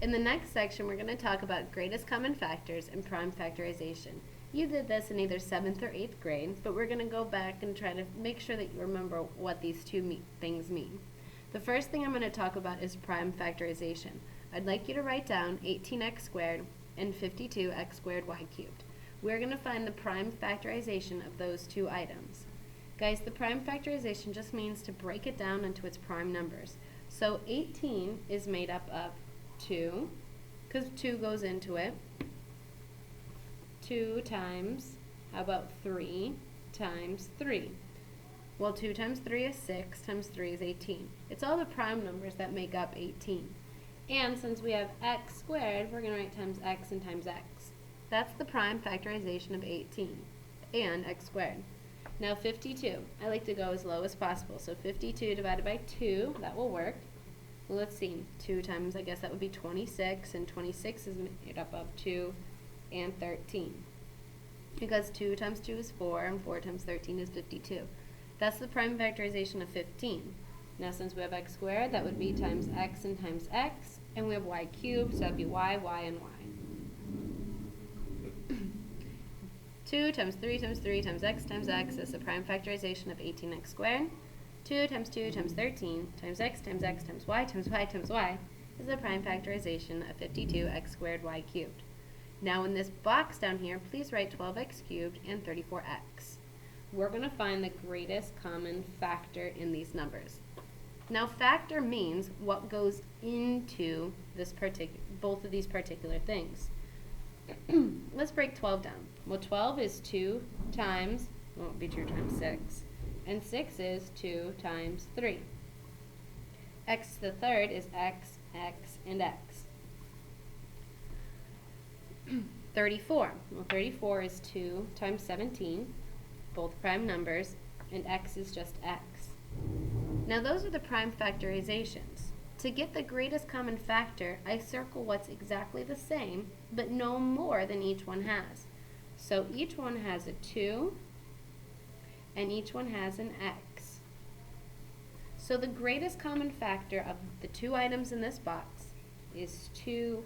In the next section, we're going to talk about greatest common factors and prime factorization. You did this in either 7th or 8th grade, but we're going to go back and try to make sure that you remember what these two things mean. The first thing I'm going to talk about is prime factorization. I'd like you to write down 18x squared and 52x squared y cubed. We're going to find the prime factorization of those two items. Guys, the prime factorization just means to break it down into its prime numbers. So 18 is made up of 2, because 2 goes into it, 2 times, how about 3 times 3? Well, 2 times 3 is 6, times 3 is 18. It's all the prime numbers that make up 18. And since we have x squared, we're going to write times x and times x. That's the prime factorization of 18 and x squared. Now 52, I like to go as low as possible. So 52 divided by 2, that will work. Well, let's see, 2 times, I guess that would be 26, and 26 is made up of 2 and 13. Because 2 times 2 is 4, and 4 times 13 is 52. That's the prime factorization of 15. Now since we have x squared, that would be times x, and we have y cubed, so that would be y, and y. 2 times 3 times 3 times x is the prime factorization of 18x squared. 2 times 2 times 13 times x times y is the prime factorization of 52x squared y cubed. Now in this box down here, please write 12x cubed and 34x. We're going to find the greatest common factor in these numbers. Now factor means what goes into this both of these particular things. Let's break 12 down. Well, 12 is 2 times, well, it won't be 2 times 6. And 6 is 2 times 3. X to the third is x, and x. 34. Well, 34 is 2 times 17, both prime numbers, and x is just x. Now those are the prime factorizations. To get the greatest common factor, I circle what's exactly the same, but no more than each one has. So each one has a 2, and each one has an x. So the greatest common factor of the two items in this box is 2x.